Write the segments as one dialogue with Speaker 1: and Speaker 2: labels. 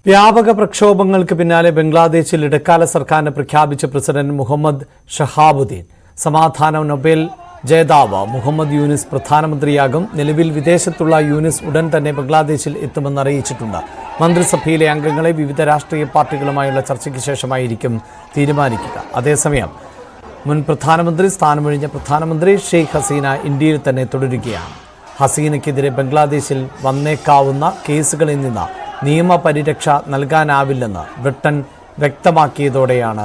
Speaker 1: വ്യാപക പ്രക്ഷോഭങ്ങൾക്ക് പിന്നാലെ ബംഗ്ലാദേശിൽ ഇടക്കാല സർക്കാരിനെ പ്രഖ്യാപിച്ച പ്രസിഡന്റ് മുഹമ്മദ് ഷഹാബുദ്ദീൻ. സമാധാന നൊബേൽ ജേതാവ് മുഹമ്മദ് യൂനിസ് പ്രധാനമന്ത്രിയാകും. നിലവിൽ വിദേശത്തുള്ള യൂനിസ് ഉടൻ തന്നെ ബംഗ്ലാദേശിൽ എത്തുമെന്ന് അറിയിച്ചിട്ടുണ്ട്. മന്ത്രിസഭയിലെ അംഗങ്ങളെ വിവിധ രാഷ്ട്രീയ പാർട്ടികളുമായുള്ള ചർച്ചയ്ക്ക് ശേഷമായിരിക്കും തീരുമാനിക്കുക. അതേസമയം മുൻ പ്രധാനമന്ത്രി സ്ഥാനമൊഴിഞ്ഞ പ്രധാനമന്ത്രി ഷെയ്ഖ് ഹസീന ഇന്ത്യയിൽ തന്നെ തുടരുകയാണ്. ഹസീനയ്ക്കെതിരെ ബംഗ്ലാദേശിൽ വന്നേക്കാവുന്ന കേസുകളിൽ നിന്ന് നിയമപരിരക്ഷ നൽകാനാവില്ലെന്ന് ബ്രിട്ടൻ വ്യക്തമാക്കിയതോടെയാണ്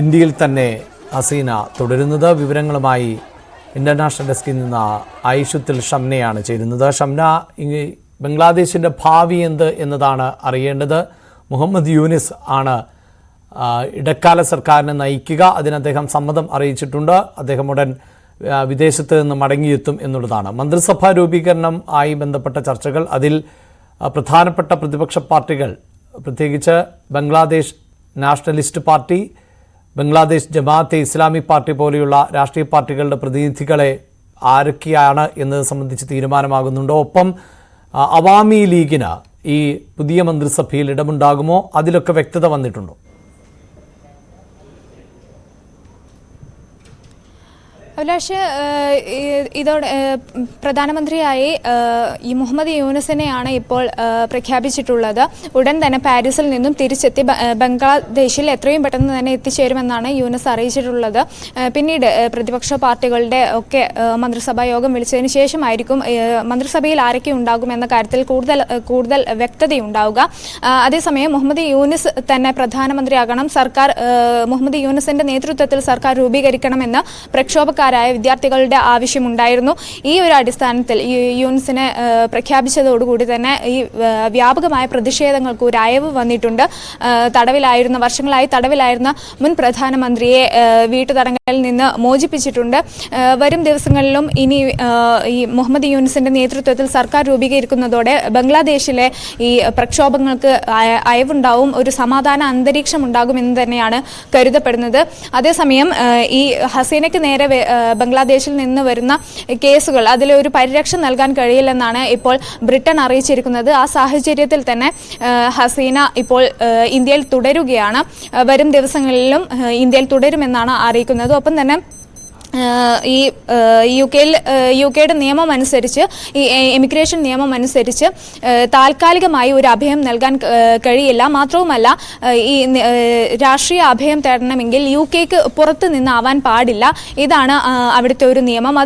Speaker 1: ഇന്ത്യയിൽ തന്നെ ഹസീന തുടരുന്നത്. വിവരങ്ങളുമായി ഇന്റർനാഷണൽ ഡെസ്കിൽ നിന്ന് ഐഷുത്തുൽ ഷംനയാണ് ചേരുന്നത്. ഷംന, ബംഗ്ലാദേശിൻ്റെ ഭാവി എന്ത് എന്നതാണ് അറിയേണ്ടത്. മുഹമ്മദ് യൂനിസ് ആണ് ഇടക്കാല സർക്കാരിനെ നയിക്കുക. അതിന് അദ്ദേഹം സമ്മതം അറിയിച്ചിട്ടുണ്ട്. അദ്ദേഹം ഉടൻ വിദേശത്ത് നിന്ന് മടങ്ങിയെത്തും എന്നുള്ളതാണ്. മന്ത്രിസഭാ രൂപീകരണം ആയി ബന്ധപ്പെട്ട ചർച്ചകൾ, അതിൽ പ്രധാനപ്പെട്ട പ്രതിപക്ഷ പാർട്ടികൾ, പ്രത്യേകിച്ച് Bangladesh nationalist party, Bangladesh Jamaat-e Islami party പോലെയുള്ള രാഷ്ട്രീയ പാർട്ടികളുടെ പ്രതിനിധികളെ ആരൊക്കെയാണ് എന്നത് സംബന്ധിച്ച് തീരുമാനമാകുന്നുണ്ടോ? ഒപ്പം അവാമി ലീഗിന് ഈ പുതിയ മന്ത്രിസഭയിൽ ഇടമുണ്ടാകുമോ? അതിലൊക്കെ വ്യക്തത വന്നിട്ടുണ്ടോ?
Speaker 2: അഭിലാഷ്, ഇതോടെ പ്രധാനമന്ത്രിയായി ഈ മുഹമ്മദ് യൂനിസിനെയാണ് ഇപ്പോൾ പ്രഖ്യാപിച്ചിട്ടുള്ളത്. ഉടൻ തന്നെ പാരീസിൽ നിന്നും തിരിച്ചെത്തി ബംഗ്ലാദേശിൽ എത്രയും പെട്ടെന്ന് തന്നെ എത്തിച്ചേരുമെന്നാണ് യൂനിസ് അറിയിച്ചിട്ടുള്ളത്. പിന്നീട് പ്രതിപക്ഷ പാർട്ടികളുടെ ഒക്കെ മന്ത്രിസഭാ യോഗം വിളിച്ചതിന് ശേഷമായിരിക്കും മന്ത്രിസഭയിൽ ആരൊക്കെ ഉണ്ടാകുമെന്ന കാര്യത്തിൽ കൂടുതൽ വ്യക്തതയുണ്ടാവുക. അതേസമയം മുഹമ്മദ് യൂനിസ് തന്നെ പ്രധാനമന്ത്രിയാകണം, സർക്കാർ മുഹമ്മദ് യൂനിസിന്റെ നേതൃത്വത്തിൽ സർക്കാർ രൂപീകരിക്കണമെന്ന് പ്രക്ഷോഭക്കാരായ വിദ്യാർത്ഥികളുടെ ആവശ്യമുണ്ടായിരുന്നു. ഈ ഒരു അടിസ്ഥാനത്തിൽ യൂനിസിനെ പ്രഖ്യാപിച്ചതോടുകൂടി തന്നെ ഈ വ്യാപകമായ പ്രതിഷേധങ്ങൾക്ക് ഒരു അയവ് വന്നിട്ടുണ്ട്. വർഷങ്ങളായി തടവിലായിരുന്ന മുൻ പ്രധാനമന്ത്രിയെ വീട്ടുതടങ്കലിൽ നിന്ന് മോചിപ്പിച്ചിട്ടുണ്ട്. വരും ദിവസങ്ങളിലും ഇനി ഈ മുഹമ്മദ് യൂനിസിന്റെ നേതൃത്വത്തിൽ സർക്കാർ രൂപീകരിക്കുന്നതോടെ ബംഗ്ലാദേശിലെ ഈ പ്രക്ഷോഭങ്ങൾക്ക് അയവുണ്ടാവും, ഒരു സമാധാന അന്തരീക്ഷം ഉണ്ടാകുമെന്ന് തന്നെയാണ് കരുതപ്പെടുന്നത്. അതേസമയം ഈ ഹസീനയ്ക്ക് നേരെ ബംഗ്ലാദേശിൽ നിന്ന് വരുന്ന കേസുകൾ, അതിലൊരു പരിരക്ഷ നൽകാൻ കഴിയില്ലെന്നാണ് ഇപ്പോൾ ബ്രിട്ടൻ അറിയിച്ചിരിക്കുന്നത്. ആ സാഹചര്യത്തിൽ തന്നെ ഹസീന ഇപ്പോൾ ഇന്ത്യയിൽ തുടരുകയാണ്. വരും ദിവസങ്ങളിലും ഇന്ത്യയിൽ തുടരുമെന്നാണ് അറിയിക്കുന്നത്. ഒപ്പം തന്നെ ഈ യുകെയുടെ നിയമം അനുസരിച്ച്, ഈ എമിഗ്രേഷൻ നിയമം അനുസരിച്ച് താൽക്കാലികമായി ഒരു അഭയം നൽകാൻ കഴിയില്ല. മാത്രവുമല്ല, ഈ രാഷ്ട്രീയ അഭയം തേടണമെങ്കിൽ യുകെക്ക് പുറത്ത് നിന്നാവാൻ പാടില്ല. ഇതാണ് അവിടുത്തെ ഒരു നിയമം.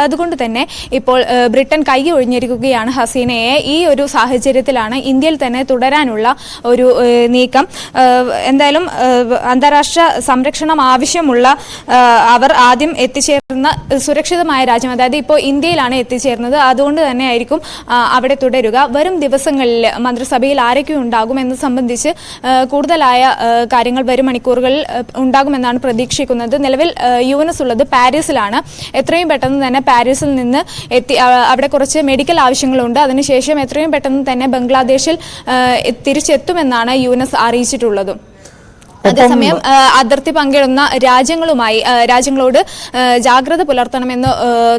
Speaker 2: അതുകൊണ്ട് തന്നെ ഇപ്പോൾ ബ്രിട്ടൻ കൈ ഒഴിഞ്ഞിരിക്കുകയാണ് ഹസീനയെ. ഈ ഒരു സാഹചര്യത്തിലാണ് ഇന്ത്യയിൽ തന്നെ തുടരാനുള്ള ഒരു നീക്കം. എന്തായാലും അന്താരാഷ്ട്ര സംരക്ഷണം ആവശ്യമുള്ള അവർ ആദ്യം എത്തിച്ചേർന്ന സുരക്ഷിതമായ രാജ്യം, അതായത് ഇപ്പോൾ ഇന്ത്യയിലാണ് എത്തിച്ചേർന്നത്. അതുകൊണ്ട് തന്നെ ആയിരിക്കും അവിടെ തുടരുക. വരും ദിവസങ്ങളിൽ മന്ത്രിസഭയിൽ ആരൊക്കെ ഉണ്ടാകും എന്ന് സംബന്ധിച്ച് കൂടുതലായ കാര്യങ്ങൾ വരും മണിക്കൂറുകളിൽ ഉണ്ടാകുമെന്നാണ് പ്രതീക്ഷിക്കുന്നത്. നിലവിൽ യൂനിസ് ഉള്ളത് പാരീസിലാണ്. എത്രയും പെട്ടെന്ന് തന്നെ പാരീസിൽ നിന്ന് എത്തി, അവിടെ കുറച്ച് മെഡിക്കൽ ആവശ്യങ്ങളുണ്ട്. അതിനുശേഷം എത്രയും പെട്ടെന്ന് തന്നെ ബംഗ്ലാദേശിൽ തിരിച്ചെത്തുമെന്നാണ് യൂനിസ് അറിയിച്ചിട്ടുള്ളത്. അതേസമയം അതിർത്തി പങ്കിടുന്ന രാജ്യങ്ങളോട് ജാഗ്രത പുലർത്തണമെന്ന്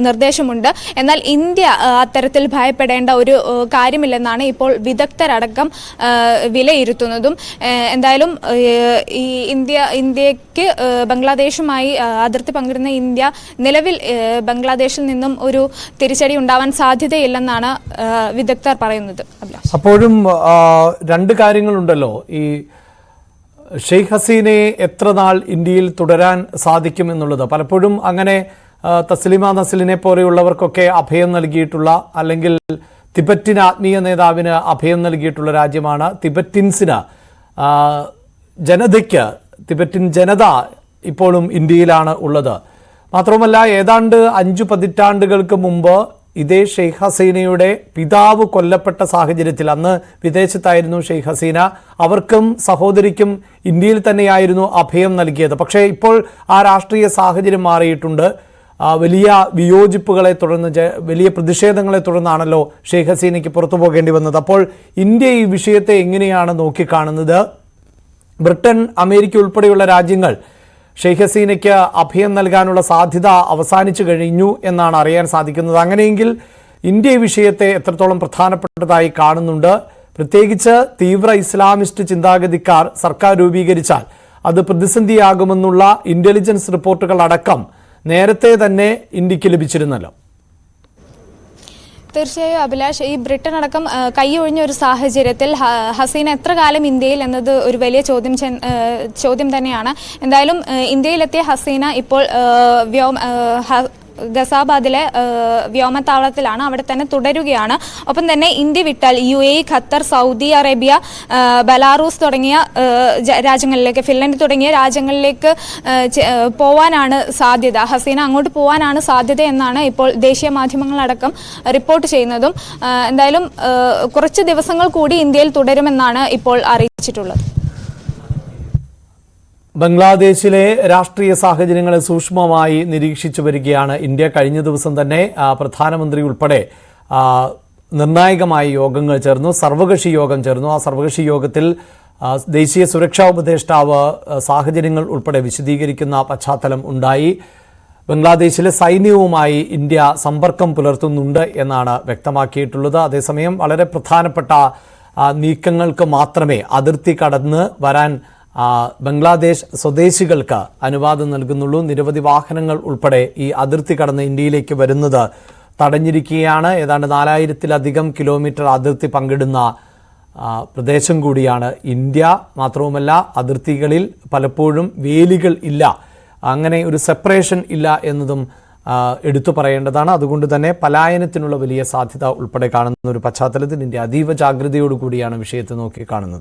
Speaker 2: നിർദ്ദേശമുണ്ട്. എന്നാൽ ഇന്ത്യ അത്തരത്തിൽ ഭയപ്പെടേണ്ട ഒരു കാര്യമില്ലെന്നാണ് ഇപ്പോൾ വിദഗ്ധരടക്കം വിലയിരുത്തുന്നതും. എന്തായാലും ഈ ഇന്ത്യക്ക് ബംഗ്ലാദേശുമായി അതിർത്തി പങ്കിടുന്ന ഇന്ത്യ നിലവിൽ ബംഗ്ലാദേശിൽ നിന്നും ഒരു തിരിച്ചടി ഉണ്ടാവാൻ സാധ്യതയില്ലെന്നാണ് വിദഗ്ധർ പറയുന്നത്.
Speaker 1: അപ്പോഴും രണ്ട് കാര്യങ്ങളുണ്ടല്ലോ. ഈ ഷെയ്ഖ് ഹസീനയെ എത്ര നാൾ ഇന്ത്യയിൽ തുടരാൻ സാധിക്കുമെന്നുള്ളത്. പലപ്പോഴും അങ്ങനെ തസ്ലിമ നസ്ലിനെ പോലെയുള്ളവർക്കൊക്കെ അഭയം നൽകിയിട്ടുള്ള, അല്ലെങ്കിൽ തിബറ്റിന് ആത്മീയ നേതാവിന് അഭയം നൽകിയിട്ടുള്ള രാജ്യമാണ്. തിബറ്റിൻസിന്, തിബറ്റിൻ ജനത ഇപ്പോഴും ഇന്ത്യയിലാണ് ഉള്ളത്. മാത്രവുമല്ല, ഏതാണ്ട് 5 പതിറ്റാണ്ടുകൾക്ക് മുമ്പ് ഇതേ ഷെയ്ഖ് ഹസീനയുടെ പിതാവ് കൊല്ലപ്പെട്ട സാഹചര്യത്തിൽ, അന്ന് വിദേശത്തായിരുന്നു ഷെയ്ഖ് ഹസീന, അവർക്കും സഹോദരിക്കും ഇന്ത്യയിൽ തന്നെയായിരുന്നു അഭയം നൽകിയത്. പക്ഷേ ഇപ്പോൾ ആ രാഷ്ട്രീയ സാഹചര്യം മാറിയിട്ടുണ്ട്. വലിയ വിയോജിപ്പുകളെ തുടർന്ന്, വലിയ പ്രതിഷേധങ്ങളെ തുടർന്നാണല്ലോ ഷെയ്ഖ് ഹസീനയ്ക്ക് പുറത്തു പോകേണ്ടി വന്നത്. അപ്പോൾ ഇന്ത്യ ഈ വിഷയത്തെ എങ്ങനെയാണ് നോക്കിക്കാണുന്നത്? ബ്രിട്ടൻ, അമേരിക്ക ഉൾപ്പെടെയുള്ള രാജ്യങ്ങൾ ഷെയ്ഖ് ഹസീനയ്ക്ക് അഭയം നൽകാനുള്ള സാധ്യത അവസാനിച്ചു കഴിഞ്ഞു എന്നാണ് അറിയാൻ സാധിക്കുന്നത്. അങ്ങനെയെങ്കിൽ ഇന്ത്യ ഈ വിഷയത്തെ എത്രത്തോളം പ്രധാനപ്പെട്ടതായി കാണുന്നുണ്ട്? പ്രത്യേകിച്ച് തീവ്ര ഇസ്ലാമിസ്റ്റ് ചിന്താഗതിക്കാർ സർക്കാർ രൂപീകരിച്ചാൽ അത് പ്രതിസന്ധിയാകുമെന്നുള്ള ഇന്റലിജൻസ് റിപ്പോർട്ടുകൾ അടക്കം നേരത്തെ തന്നെ ഇന്ത്യക്ക് ലഭിച്ചിരുന്നല്ലോ.
Speaker 2: തീർച്ചയായും അഭിലാഷ്, ഈ ബ്രിട്ടൻ അടക്കം കൈയൊഴിഞ്ഞ ഒരു സാഹചര്യത്തിൽ ഹസീന എത്ര കാലം ഇന്ത്യയിൽ എന്നത് ഒരു വലിയ ചോദ്യം തന്നെയാണ്. എന്തായാലും ഇന്ത്യയിലെത്തിയ ഹസീന ഇപ്പോൾ ഗസാബാദിലെ വ്യോമത്താവളത്തിലാണ്, അവിടെ തന്നെ തുടരുകയാണ്. ഒപ്പം തന്നെ ഇന്ത്യ വിട്ടാൽ UAE, Qatar, Saudi Arabia, Belarus തുടങ്ങിയ രാജ്യങ്ങളിലേക്ക്, ഫിൻലൻഡ് തുടങ്ങിയ രാജ്യങ്ങളിലേക്ക് പോവാനാണ് സാധ്യത. ഹസീന അങ്ങോട്ട് പോവാനാണ് സാധ്യത എന്നാണ് ഇപ്പോൾ ദേശീയ മാധ്യമങ്ങളടക്കം റിപ്പോർട്ട് ചെയ്യുന്നതും. എന്തായാലും കുറച്ച് ദിവസങ്ങൾ കൂടി ഇന്ത്യയിൽ തുടരുമെന്നാണ് ഇപ്പോൾ അറിയിച്ചിട്ടുള്ളത്.
Speaker 1: ബംഗ്ലാദേശിലെ രാഷ്ട്രീയ സാഹചര്യങ്ങളെ സൂക്ഷ്മമായി നിരീക്ഷിച്ചു വരികയാണ് ഇന്ത്യ. കഴിഞ്ഞ ദിവസം തന്നെ പ്രധാനമന്ത്രി ഉൾപ്പെടെ നിർണായകമായ യോഗങ്ങൾ ചേർന്നു, സർവകക്ഷി യോഗം ചേർന്നു. ആ സർവകക്ഷി യോഗത്തിൽ ദേശീയ സുരക്ഷാ ഉപദേഷ്ടാവ് സാഹചര്യങ്ങൾ ഉൾപ്പെടെ വിശദീകരിക്കുന്ന പശ്ചാത്തലം ഉണ്ടായി. ബംഗ്ലാദേശിലെ സൈന്യവുമായി ഇന്ത്യ സമ്പർക്കം പുലർത്തുന്നുണ്ട് എന്നാണ് വ്യക്തമാക്കിയിട്ടുള്ളത്. അതേസമയം വളരെ പ്രധാനപ്പെട്ട നീക്കങ്ങൾക്ക് മാത്രമേ അതിർത്തി കടന്ന് വരാൻ ബംഗ്ലാദേശ് സ്വദേശികൾക്ക് അനുവാദം നൽകുന്നുള്ളൂ. നിരവധി വാഹനങ്ങൾ ഉൾപ്പെടെ ഈ അതിർത്തി കടന്ന് ഇന്ത്യയിലേക്ക് വരുന്നത് തടഞ്ഞിരിക്കുകയാണ്. ഏതാണ്ട് 4000-ലധികം കിലോമീറ്റർ അതിർത്തി പങ്കിടുന്ന പ്രദേശം കൂടിയാണ് ഇന്ത്യ. മാത്രവുമല്ല, അതിർത്തികളിൽ പലപ്പോഴും വേലികൾ ഇല്ല, അങ്ങനെ ഒരു സെപ്പറേഷൻ ഇല്ല എന്നതും എടുത്തു പറയേണ്ടതാണ്. അതുകൊണ്ട് തന്നെ പലായനത്തിനുള്ള വലിയ സാധ്യത ഉൾപ്പെടെ കാണുന്ന ഒരു പശ്ചാത്തലത്തിൽ ഇന്ത്യ അതീവ ജാഗ്രതയോടുകൂടിയാണ് വിഷയത്തെ നോക്കി കാണുന്നത്.